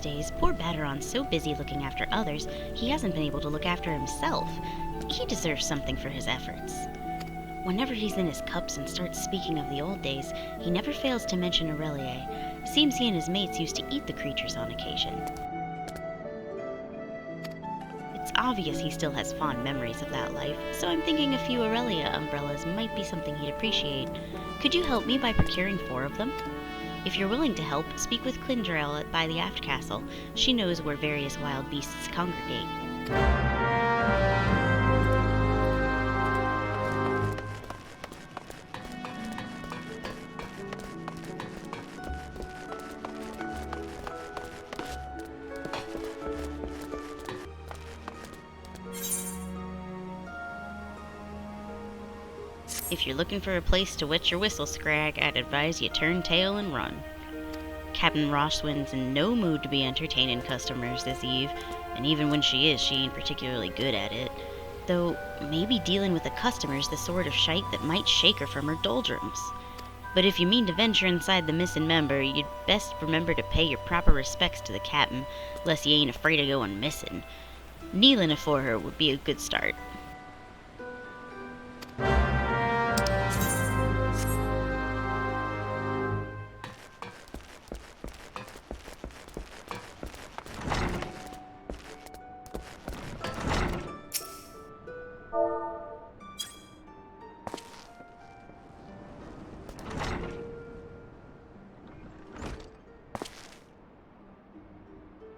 days, poor Batteron's so busy looking after others, he hasn't been able to look after himself. He deserves something for his efforts. Whenever he's in his cups and starts speaking of the old days, he never fails to mention Aurelie. Seems he and his mates used to eat the creatures on occasion. It's obvious he still has fond memories of that life, so I'm thinking a few Aurelia umbrellas might be something he'd appreciate. Could you help me by procuring 4 of them? If you're willing to help, speak with Clindrel by the Aft Castle. She knows where various wild beasts congregate. If you're looking for a place to wet your whistle, Scrag, I'd advise you turn tail and run. Captain Rosswin's in no mood to be entertaining customers this eve, and even when she is, she ain't particularly good at it. Though, maybe dealing with the customer's the sort of shite that might shake her from her doldrums. But if you mean to venture inside the missing member, you'd best remember to pay your proper respects to the captain, lest you ain't afraid of going missing. Kneeling afore her would be a good start.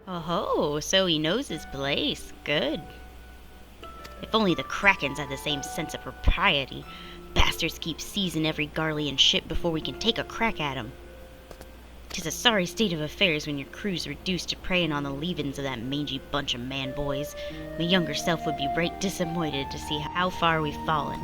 Oh, so he knows his place. Good. If only the Krakens had the same sense of propriety. Bastards keep seizing every Garlean ship before we can take a crack at 'em. 'Tis a sorry state of affairs when your crew's reduced to preying on the leavings of that mangy bunch of man-boys. My younger self would be right disappointed to see how far we've fallen.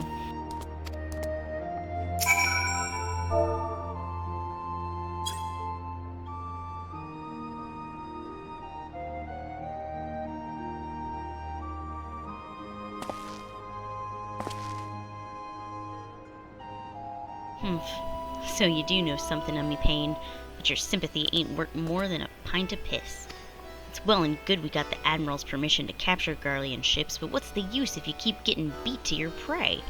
So you do know something of me pain, but your sympathy ain't worth more than a pint of piss. It's well and good we got the Admiral's permission to capture Garlean ships, but what's the use if you keep getting beat to your prey?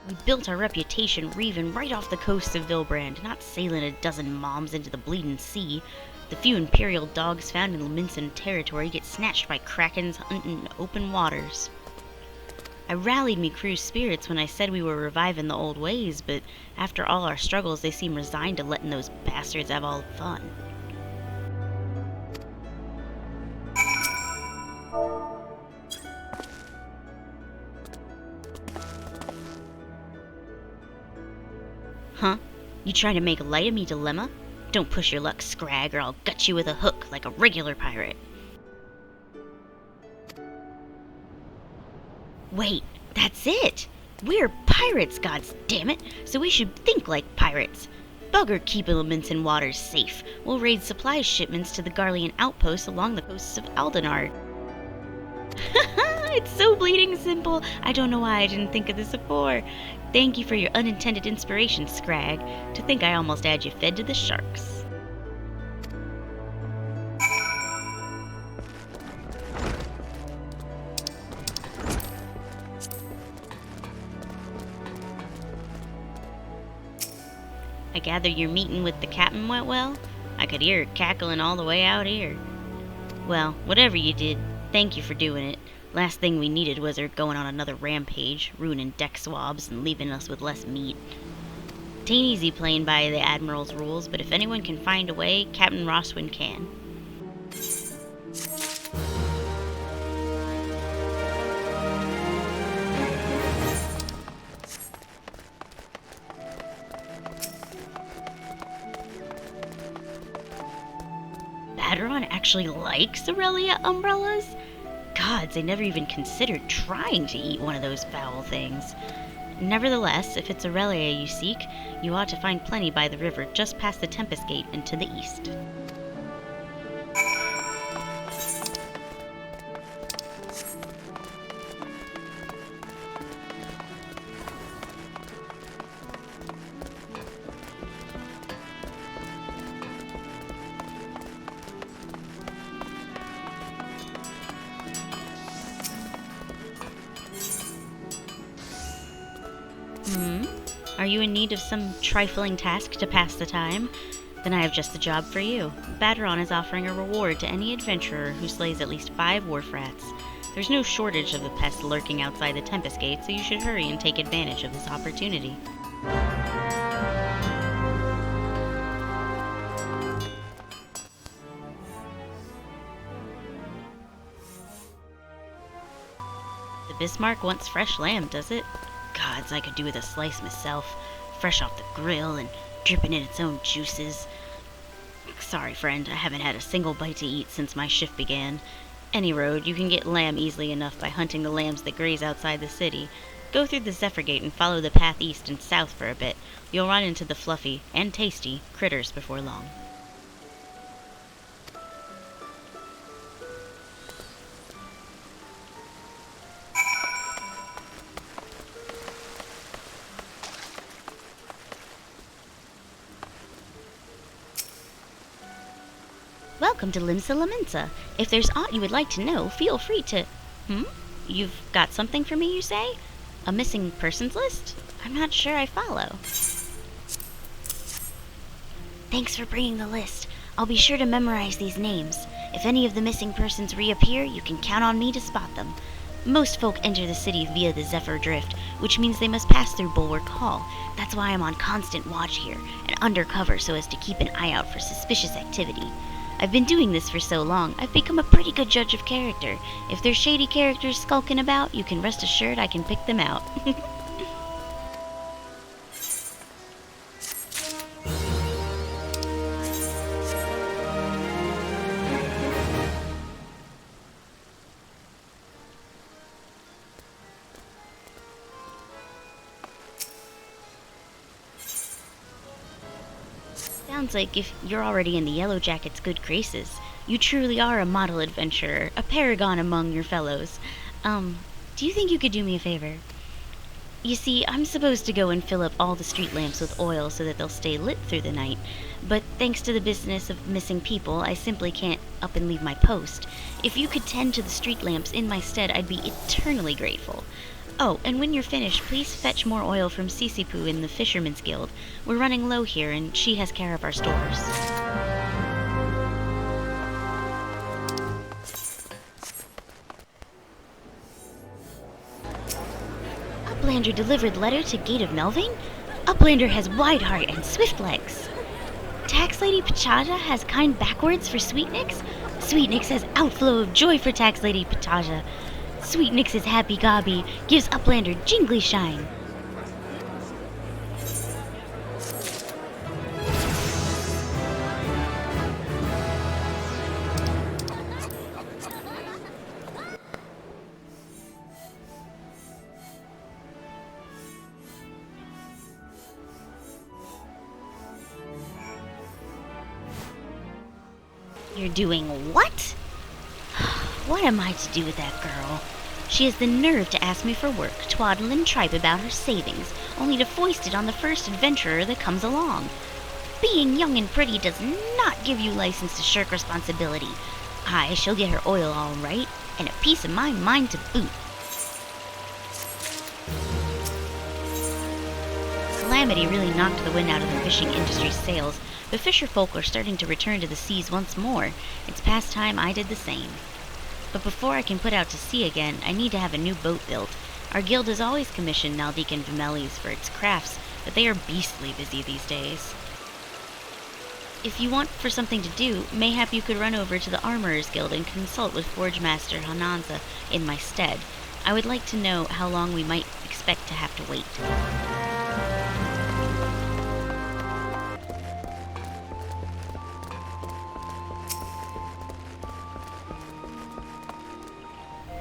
We built our reputation reeving right off the coast of Vilbrand, not sailing a dozen moms into the bleeding sea. The few Imperial dogs found in Leminson territory get snatched by Krakens hunting open waters. I rallied me crew's spirits when I said we were reviving the old ways, but after all our struggles, they seem resigned to letting those bastards have all the fun. Huh? You trying to make light of me dilemma? Don't push your luck, Scrag, or I'll gut you with a hook like a regular pirate. Wait, that's it! We're pirates, goddammit, so we should think like pirates. Bugger keeping Leminson waters safe. We'll raid supply shipments to the Garlean outposts along the coasts of Aldenard. It's so bleeding simple. I don't know why I didn't think of this before. Thank you for your unintended inspiration, Scrag. To think I almost had you fed to the sharks. I gather your meeting with the captain went well? I could hear her cackling all the way out here. Well, whatever you did, thank you for doing it. Last thing we needed was her going on another rampage, ruining deck swabs and leaving us with less meat. Tain't easy playing by the Admiral's rules, but if anyone can find a way, Captain Rosswin can. Batteron actually likes Aurelia umbrellas? Gods, I never even considered trying to eat one of those foul things. Nevertheless, if it's Aurelia you seek, you ought to find plenty by the river just past the Tempest Gate and to the east. Are you in need of some trifling task to pass the time? Then I have just the job for you. Baderon is offering a reward to any adventurer who slays at least 5 wharf rats. There's no shortage of the pests lurking outside the Tempest Gate, so you should hurry and take advantage of this opportunity. The Bismarck wants fresh lamb, does it? Gods, I could do with a slice myself, fresh off the grill and dripping in its own juices. Sorry, friend, I haven't had a single bite to eat since my shift began. Any road, you can get lamb easily enough by hunting the lambs that graze outside the city. Go through the Zephyr Gate and follow the path east and south for a bit. You'll run into the fluffy, and tasty, critters before long. Welcome to Limsa Lamensa. If there's aught you would like to know, feel free to... You've got something for me, you say? A missing persons list? I'm not sure I follow. Thanks for bringing the list. I'll be sure to memorize these names. If any of the missing persons reappear, you can count on me to spot them. Most folk enter the city via the Zephyr Drift, which means they must pass through Bulwark Hall. That's why I'm on constant watch here, and undercover so as to keep an eye out for suspicious activity. I've been doing this for so long, I've become a pretty good judge of character. If there's shady characters skulking about, you can rest assured I can pick them out. Sounds like if you're already in the Yellow Jacket's good graces, you truly are a model adventurer, a paragon among your fellows. Do you think you could do me a favor? You see, I'm supposed to go and fill up all the street lamps with oil so that they'll stay lit through the night, but thanks to the business of missing people, I simply can't up and leave my post. If you could tend to the street lamps in my stead, I'd be eternally grateful. Oh, and when you're finished, please fetch more oil from Sisipu in the Fisherman's Guild. We're running low here, and she has care of our stores. Uplander delivered letter to Gate of Melving? Uplander has wide heart and swift legs. Tax Lady Pachaja has kind backwards for Sweetnix? Sweetnix has outflow of joy for Tax Lady Pachaja. Sweetnix's happy gobby gives Uplander jingly shine. You're doing what? What am I to do with that girl? She has the nerve to ask me for work, twaddle and tripe about her savings, only to foist it on the first adventurer that comes along. Being young and pretty does not give you license to shirk responsibility. I shall get her oil all right, and a piece of my mind to boot. Calamity really knocked the wind out of the fishing industry's sails, but fisher folk are starting to return to the seas once more. It's past time I did the same. But before I can put out to sea again, I need to have a new boat built. Our guild has always commissioned Naldik and Vimelis for its crafts, but they are beastly busy these days. If you want for something to do, mayhap you could run over to the Armorers Guild and consult with Forge Master Hananza in my stead. I would like to know how long we might expect to have to wait.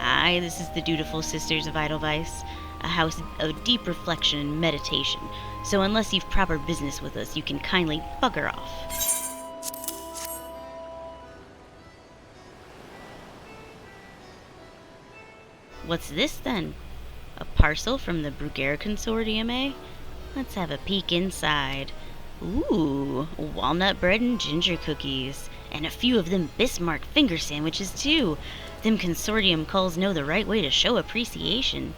Aye, this is the dutiful Sisters of Edelweiss, a house of deep reflection and meditation, so unless you've proper business with us, you can kindly bugger off. What's this, then? A parcel from the Bruguera Consortium, eh? Let's have a peek inside. Ooh, walnut bread and ginger cookies. And a few of them Bismarck finger sandwiches, too. Them consortium culls know the right way to show appreciation.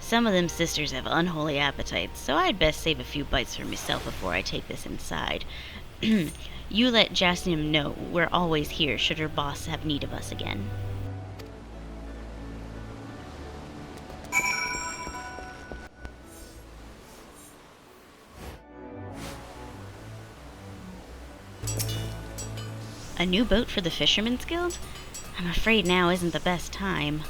Some of them sisters have unholy appetites, so I'd best save a few bites for myself before I take this inside. You let Jasmine know we're always here should her boss have need of us again. A new boat for the Fisherman's Guild? I'm afraid now isn't the best time.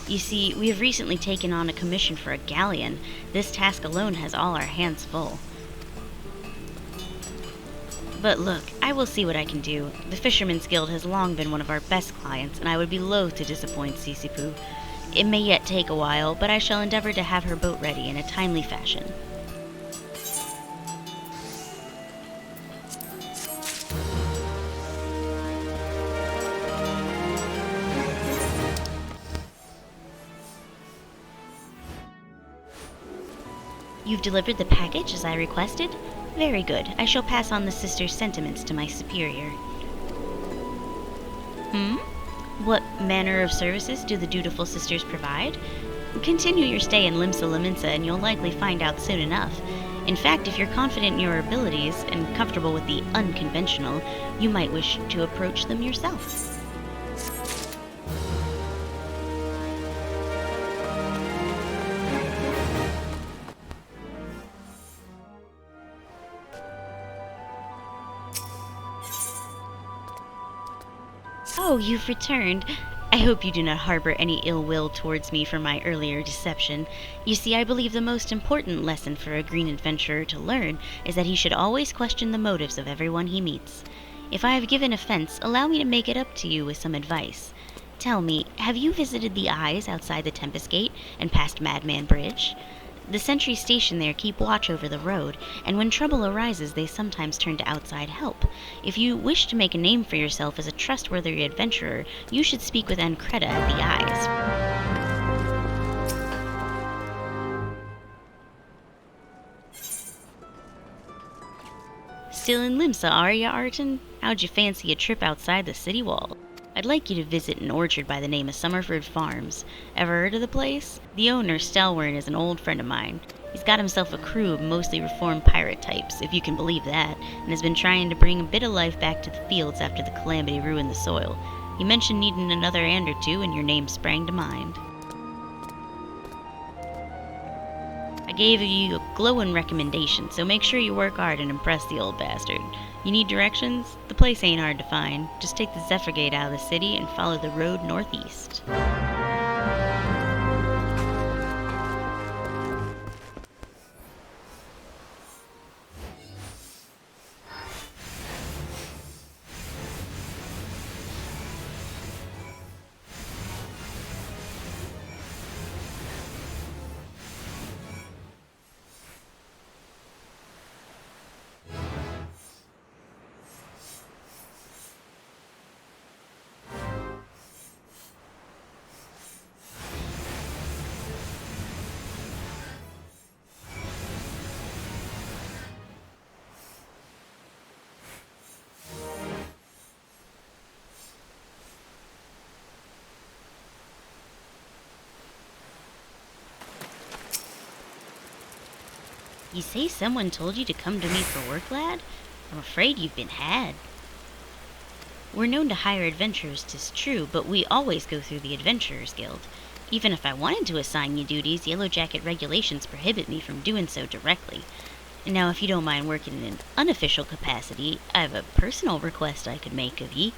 You see, we have recently taken on a commission for a galleon. This task alone has all our hands full. But look, I will see what I can do. The Fisherman's Guild has long been one of our best clients, and I would be loath to disappoint Sisipu. It may yet take a while, but I shall endeavor to have her boat ready in a timely fashion. You've delivered the package as I requested? Very good. I shall pass on the sister's sentiments to my superior. What manner of services do the dutiful sisters provide? Continue your stay in Limsa Laminsa and you'll likely find out soon enough. In fact, if you're confident in your abilities and comfortable with the unconventional, you might wish to approach them yourself. Oh, you've returned. I hope you do not harbor any ill will towards me for my earlier deception. You see, I believe the most important lesson for a green adventurer to learn is that he should always question the motives of everyone he meets. If I have given offense, allow me to make it up to you with some advice. Tell me, have you visited the eyes outside the Tempest Gate and past Madman Bridge? The sentries stationed there keep watch over the road, and when trouble arises they sometimes turn to outside help. If you wish to make a name for yourself as a trustworthy adventurer, you should speak with Ancreta at the eyes. Still in Limsa, are ya, Arton? How'd you fancy a trip outside the city wall? I'd like you to visit an orchard by the name of Summerford Farms. Ever heard of the place? The owner, Stelwern, is an old friend of mine. He's got himself a crew of mostly reformed pirate types, if you can believe that, and has been trying to bring a bit of life back to the fields after the calamity ruined the soil. He mentioned needing another hand or two, and your name sprang to mind. I gave you a glowing recommendation, so make sure you work hard and impress the old bastard. You need directions? The place ain't hard to find. Just take the Zephyr Gate out of the city and follow the road northeast. You say someone told you to come to me for work, lad? I'm afraid you've been had. We're known to hire adventurers, 'tis true, but we always go through the Adventurers Guild. Even if I wanted to assign you duties, Yellow Jacket regulations prohibit me from doing so directly. Now, if you don't mind working in an unofficial capacity, I have a personal request I could make of ye.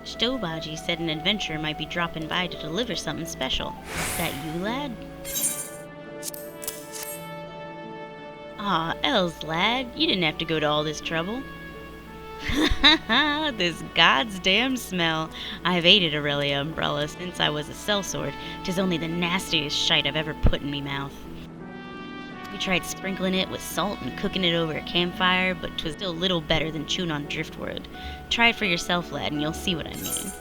Stobaji said an adventurer might be dropping by to deliver something special. Is that you, lad? Aw, Els, lad, you didn't have to go to all this trouble. This god's damn smell. I've hated Aurelia umbrella since I was a sellsword. 'Tis only the nastiest shite I've ever put in me mouth. We tried sprinkling it with salt and cooking it over a campfire, but 'twas still little better than chewing on driftwood. Try it for yourself, lad, and you'll see what I mean.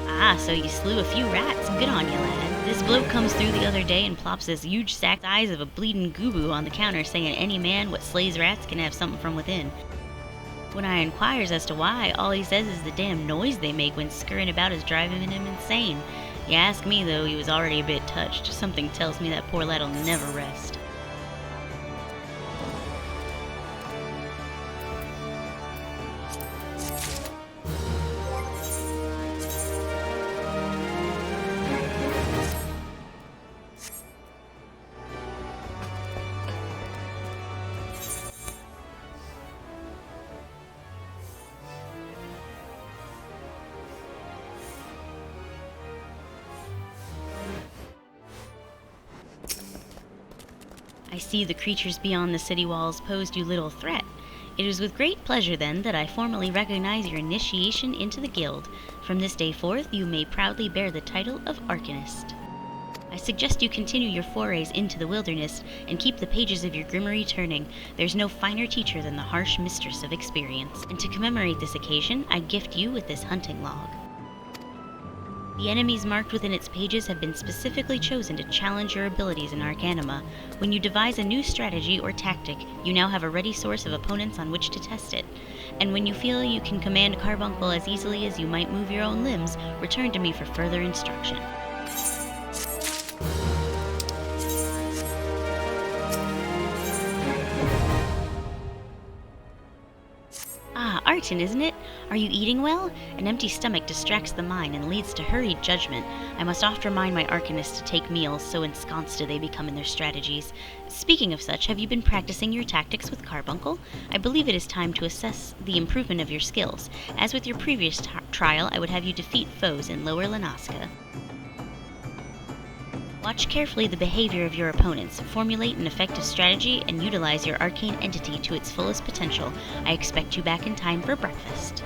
Ah, so you slew a few rats. Good on you, lad. This bloke comes through the other day and plops this huge sack size of a bleeding gooboo on the counter, saying any man what slays rats can have something from within. When I inquires as to why, all he says is the damn noise they make when scurrying about is driving him insane. You ask me, though, he was already a bit touched. Something tells me that poor lad'll never rest. I see the creatures beyond the city walls posed you little threat. It is with great pleasure, then, that I formally recognize your initiation into the guild. From this day forth, you may proudly bear the title of Arcanist. I suggest you continue your forays into the wilderness and keep the pages of your grimoire turning. There's no finer teacher than the harsh mistress of experience. And to commemorate this occasion, I gift you with this hunting log. The enemies marked within its pages have been specifically chosen to challenge your abilities in Arcanima. When you devise a new strategy or tactic, you now have a ready source of opponents on which to test it. And when you feel you can command Carbuncle as easily as you might move your own limbs, return to me for further instruction. Ah, Arton, isn't it? Are you eating well? An empty stomach distracts the mind and leads to hurried judgment. I must oft remind my Arcanists to take meals, so ensconced do they become in their strategies. Speaking of such, have you been practicing your tactics with Carbuncle? I believe it is time to assess the improvement of your skills. As with your previous trial, I would have you defeat foes in Lower Lanaska. Watch carefully the behavior of your opponents, formulate an effective strategy, and utilize your arcane entity to its fullest potential. I expect you back in time for breakfast.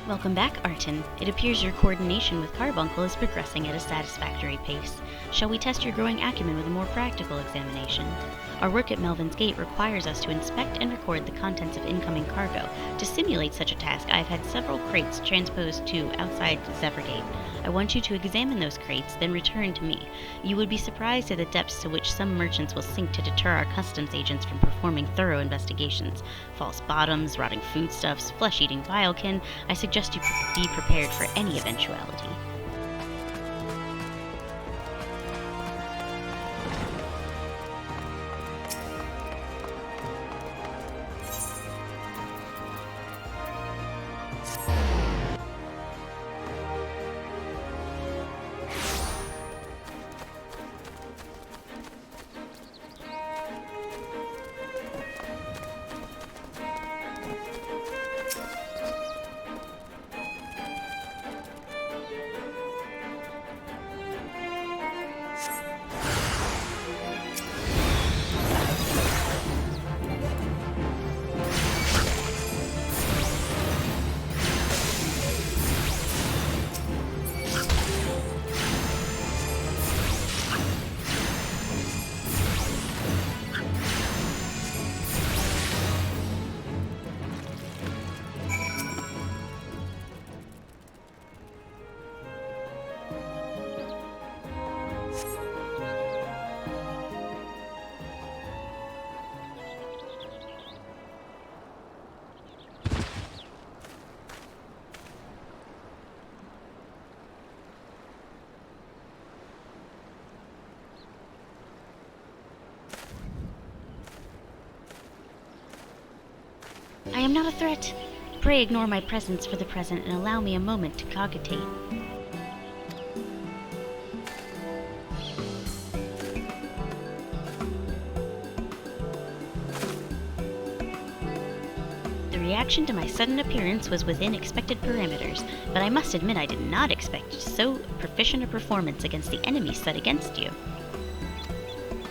Welcome back, Arton. It appears your coordination with Carbuncle is progressing at a satisfactory pace. Shall we test your growing acumen with a more practical examination? Our work at Melvin's Gate requires us to inspect and record the contents of incoming cargo. To simulate such a task, I've had several crates transposed to outside Zephyrgate. I want you to examine those crates, then return to me. You would be surprised at the depths to which some merchants will sink to deter our customs agents from performing thorough investigations. False bottoms, rotting foodstuffs, flesh-eating vilekin. I suggest you be prepared for any eventuality. I am not a threat. Pray ignore my presence for the present and allow me a moment to cogitate. The reaction to my sudden appearance was within expected parameters, but I must admit I did not expect so proficient a performance against the enemy set against you.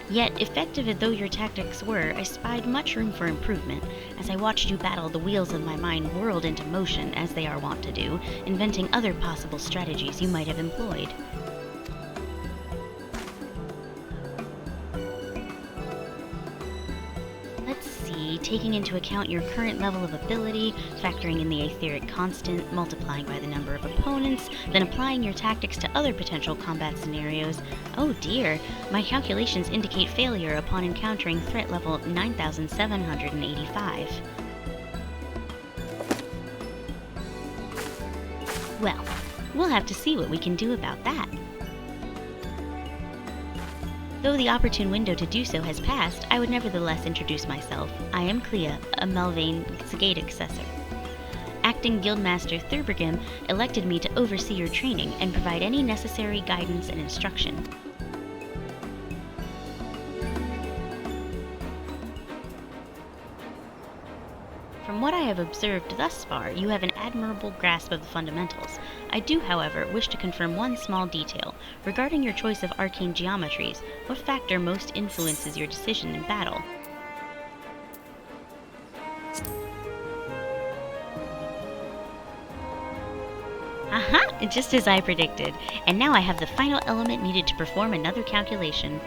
Yet, effective though your tactics were, I spied much room for improvement. As I watched you battle, the wheels of my mind whirled into motion, as they are wont to do, inventing other possible strategies you might have employed. Let's see, taking into account your current level of ability, factoring in the etheric constant, multiplying by the number of opponents, then applying your tactics to other potential combat scenarios. Oh dear, my calculations indicate failure upon encountering threat level 9785. Well, we'll have to see what we can do about that. Though the opportune window to do so has passed, I would nevertheless introduce myself. I am Clea, a Melvain Sagate successor. Acting Guildmaster Thurbrigam elected me to oversee your training and provide any necessary guidance and instruction. From what I have observed thus far, you have an admirable grasp of the fundamentals. I do, however, wish to confirm one small detail. Regarding your choice of arcane geometries, what factor most influences your decision in battle? Aha! Just as I predicted. And now I have the final element needed to perform another calculation.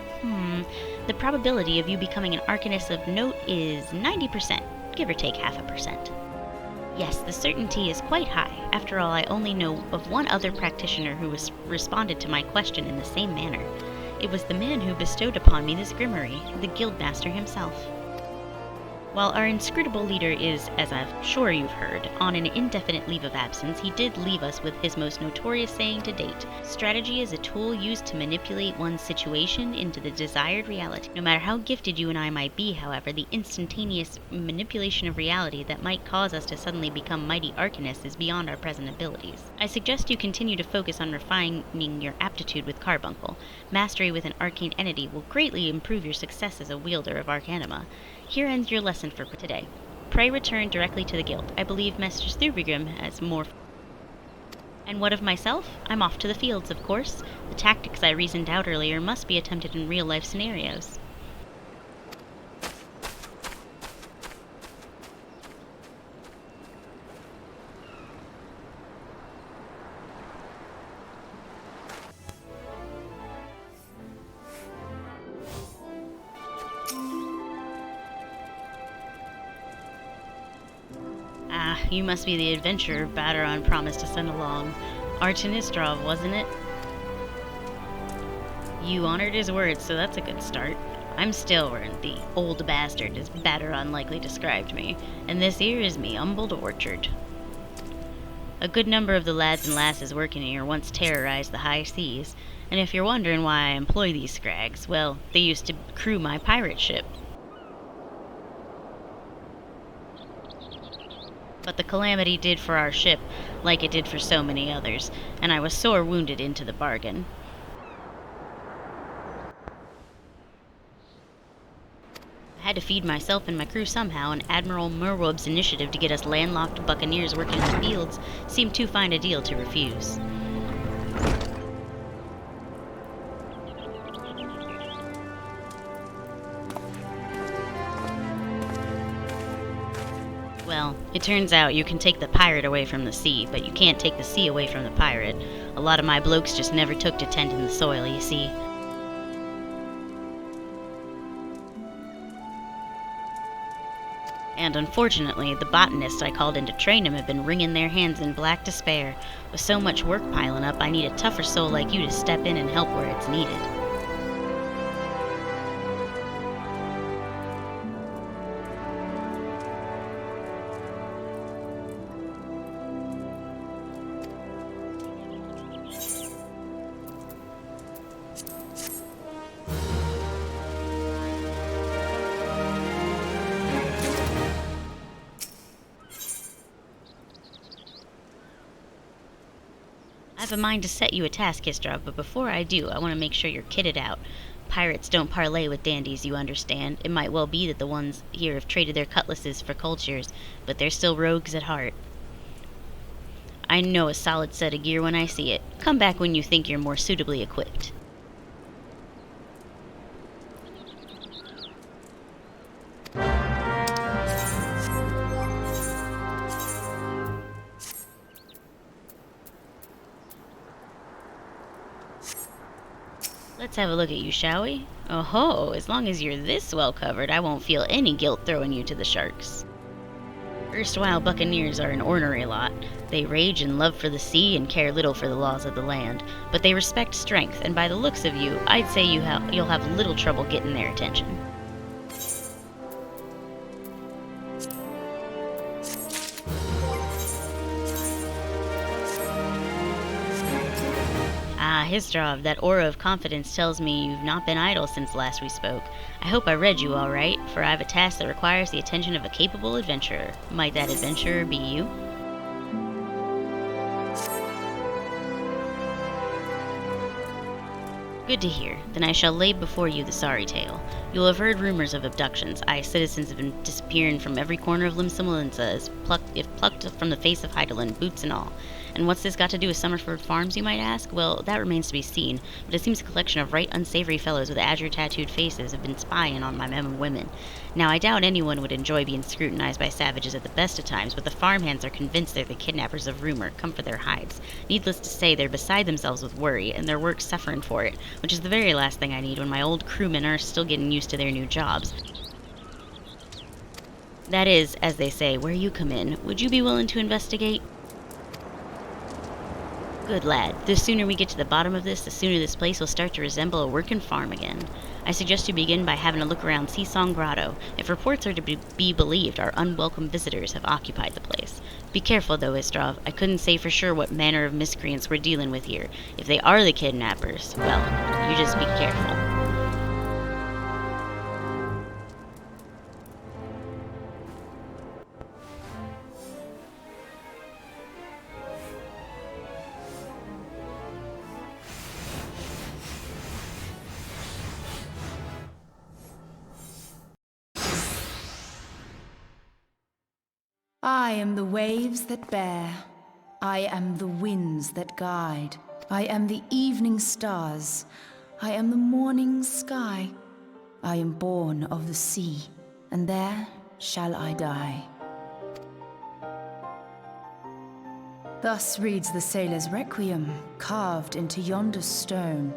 The probability of you becoming an Arcanist of note is 90%. Give or take 0.5%. Yes, the certainty is quite high. After all, I only know of one other practitioner who responded to my question in the same manner. It was the man who bestowed upon me this grimoire, the Guildmaster himself. While our inscrutable leader is, as I'm sure you've heard, on an indefinite leave of absence, he did leave us with his most notorious saying to date: strategy is a tool used to manipulate one's situation into the desired reality. No matter how gifted you and I might be, however, the instantaneous manipulation of reality that might cause us to suddenly become mighty arcanists is beyond our present abilities. I suggest you continue to focus on refining your aptitude with carbuncle. Mastery with an arcane entity will greatly improve your success as a wielder of arcanima. Here ends your lesson for today. Pray return directly to the guild. I believe Master Thurbrigam has more. And what of myself? I'm off to the fields, of course. The tactics I reasoned out earlier must be attempted in real-life scenarios. Ah, you must be the adventurer Baderon promised to send along. Artanistrov, wasn't it? You honored his words, so that's a good start. I'm Stilward, the old bastard, as Baderon likely described me, and this here is me humbled orchard. A good number of the lads and lasses working here once terrorized the high seas, and if you're wondering why I employ these scrags, well, they used to crew my pirate ship. But the calamity did for our ship, like it did for so many others, and I was sore wounded into the bargain. I had to feed myself and my crew somehow, and Admiral Merwub's initiative to get us landlocked buccaneers working in the fields seemed too fine a deal to refuse. Well, it turns out you can take the pirate away from the sea, but you can't take the sea away from the pirate. A lot of my blokes just never took to tending the soil, you see. And unfortunately, the botanists I called in to train him have been wringing their hands in black despair. With so much work piling up, I need a tougher soul like you to step in and help where it's needed. I've a mind to set you a task, Histrov, but before I do, I want to make sure you're kitted out. Pirates don't parley with dandies, you understand. It might well be that the ones here have traded their cutlasses for cultures, but they're still rogues at heart. I know a solid set of gear when I see it. Come back when you think you're more suitably equipped. Let's have a look at you, shall we? Oh-ho, as long as you're this well covered, I won't feel any guilt throwing you to the sharks. Erstwhile buccaneers are an ornery lot. They rage and love for the sea and care little for the laws of the land, but they respect strength, and by the looks of you, I'd say you'll have little trouble getting their attention. Histrov, that aura of confidence tells me you've not been idle since last we spoke. I hope I read you all right, for I have a task that requires the attention of a capable adventurer. Might that adventurer be you? Good to hear. Then I shall lay before you the sorry tale. You will have heard rumors of abductions. Citizens have been disappearing from every corner of Limsa, if plucked from the face of Heidelin, boots and all. And what's this got to do with Summerford Farms, you might ask? Well, that remains to be seen, but it seems a collection of right unsavory fellows with azure tattooed faces have been spying on my men and women. Now, I doubt anyone would enjoy being scrutinized by savages at the best of times, but the farmhands are convinced they're the kidnappers of rumor, come for their hides. Needless to say, they're beside themselves with worry, and their work's suffering for it, which is the very last thing I need when my old crewmen are still getting used to their new jobs. That is, as they say, where you come in. Would you be willing to investigate? Good lad. The sooner we get to the bottom of this, the sooner this place will start to resemble a working farm again. I suggest you begin by having a look around Seasong Grotto. If reports are to be believed, our unwelcome visitors have occupied the place. Be careful, though, Histrov. I couldn't say for sure what manner of miscreants we're dealing with here. If they are the kidnappers, well, you just be careful. I am the waves that bear. I am the winds that guide. I am the evening stars. I am the morning sky. I am born of the sea, and there shall I die. Thus reads the sailor's requiem, carved into yonder stone.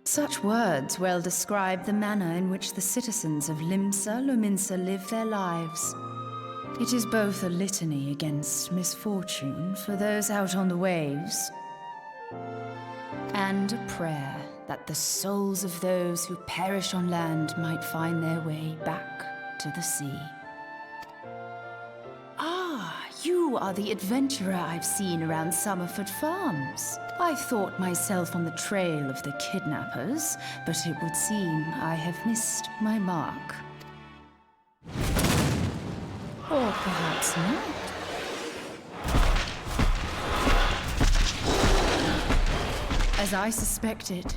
Such words well describe the manner in which the citizens of Limsa Lominsa live their lives. It is both a litany against misfortune for those out on the waves, and a prayer that the souls of those who perish on land might find their way back to the sea. Ah, you are the adventurer I've seen around Summerford Farms. I thought myself on the trail of the kidnappers, but it would seem I have missed my mark. Or perhaps not. As I suspected,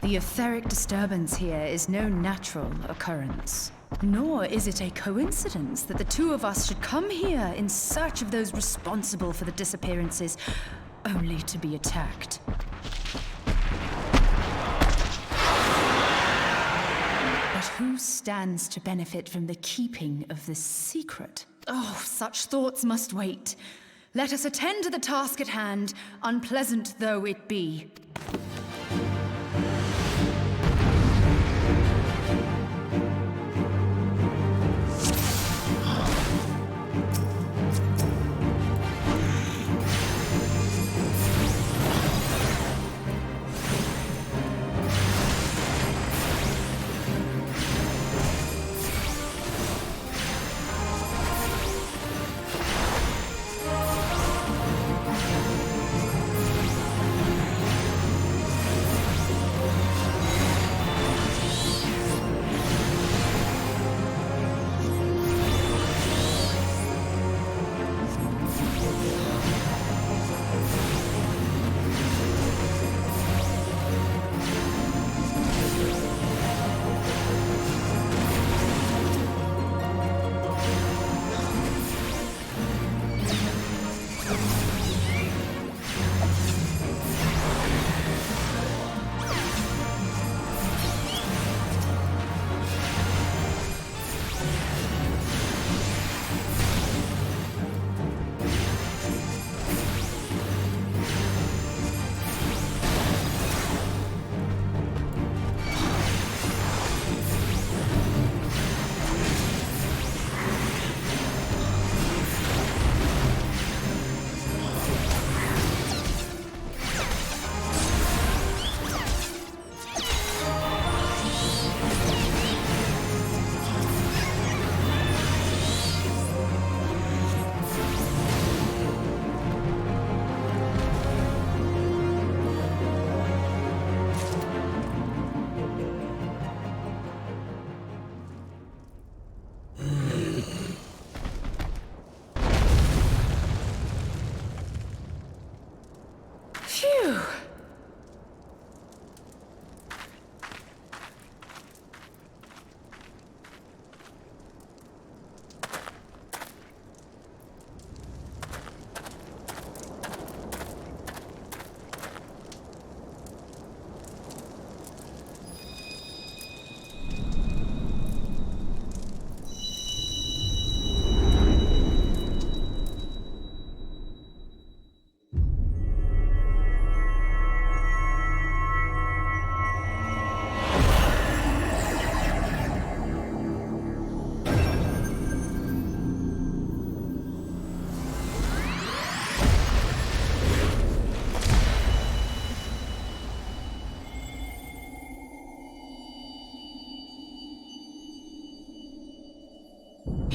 the etheric disturbance here is no natural occurrence. Nor is it a coincidence that the two of us should come here in search of those responsible for the disappearances, only to be attacked. But who stands to benefit from the keeping of this secret? Oh, such thoughts must wait. Let us attend to the task at hand, unpleasant though it be.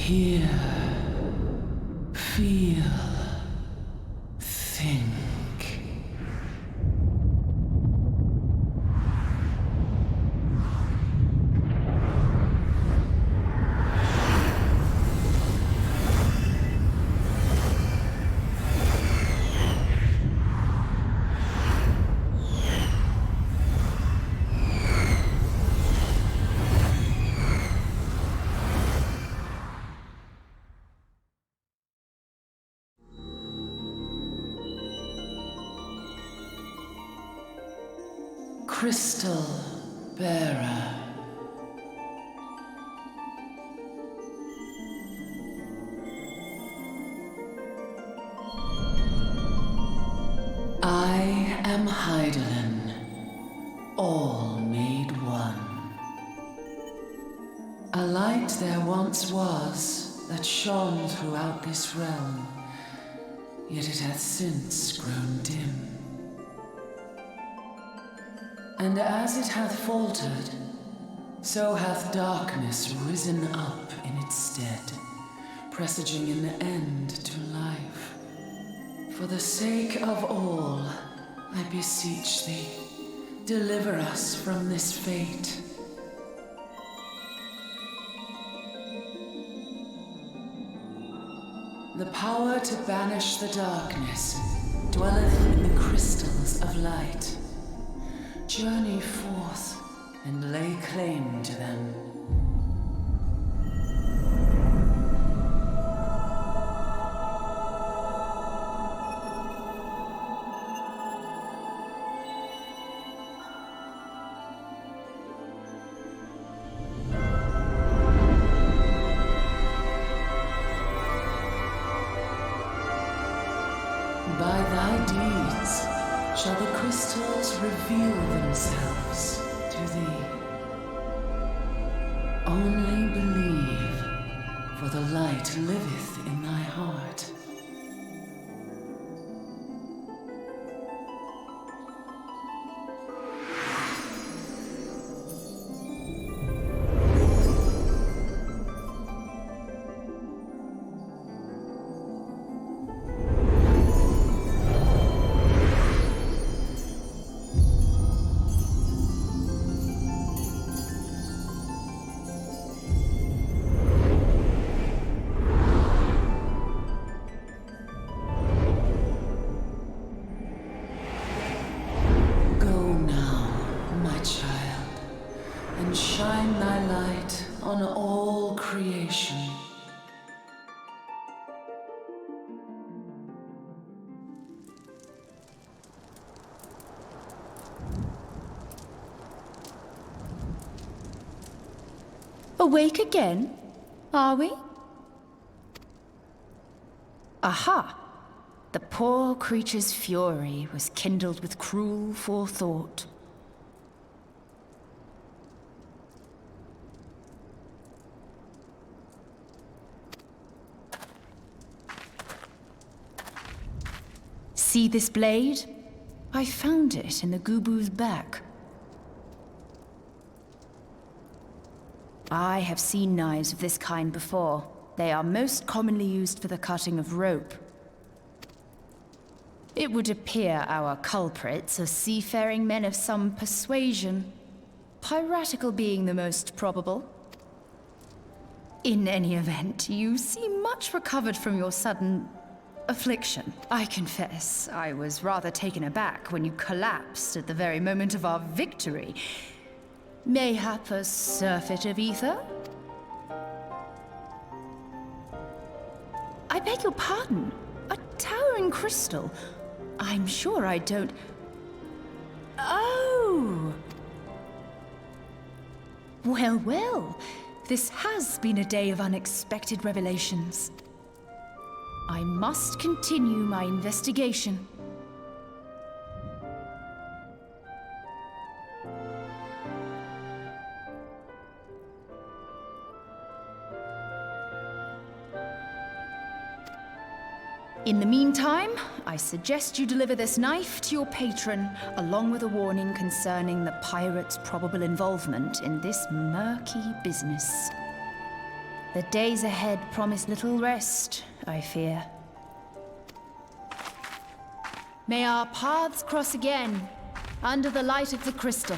Hear, feel, think. Crystal Bearer. I am Hydaelyn, all made one. A light there once was that shone throughout this realm, yet it hath since grown dim. And as it hath faltered, so hath darkness risen up in its stead, presaging an end to life. For the sake of all, I beseech thee, deliver us from this fate. The power to banish the darkness dwelleth in the crystals of light. Journey forth and lay claim to them. By thy deeds shall the crystals reveal themselves to thee. Only believe, for the light liveth in thy heart. Shine thy light on all creation. Awake again, are we? Aha! The poor creature's fury was kindled with cruel forethought. See this blade? I found it in the Gubu's back. I have seen knives of this kind before. They are most commonly used for the cutting of rope. It would appear our culprits are seafaring men of some persuasion, piratical being the most probable. In any event, you seem much recovered from your sudden affliction. I confess, I was rather taken aback when you collapsed at the very moment of our victory. Mayhap a surfeit of ether? I beg your pardon. A towering crystal. I'm sure I don't... Oh! Well, well. This has been a day of unexpected revelations. I must continue my investigation. In the meantime, I suggest you deliver this knife to your patron, along with a warning concerning the pirate's probable involvement in this murky business. The days ahead promise little rest, I fear. May our paths cross again, under the light of the crystal.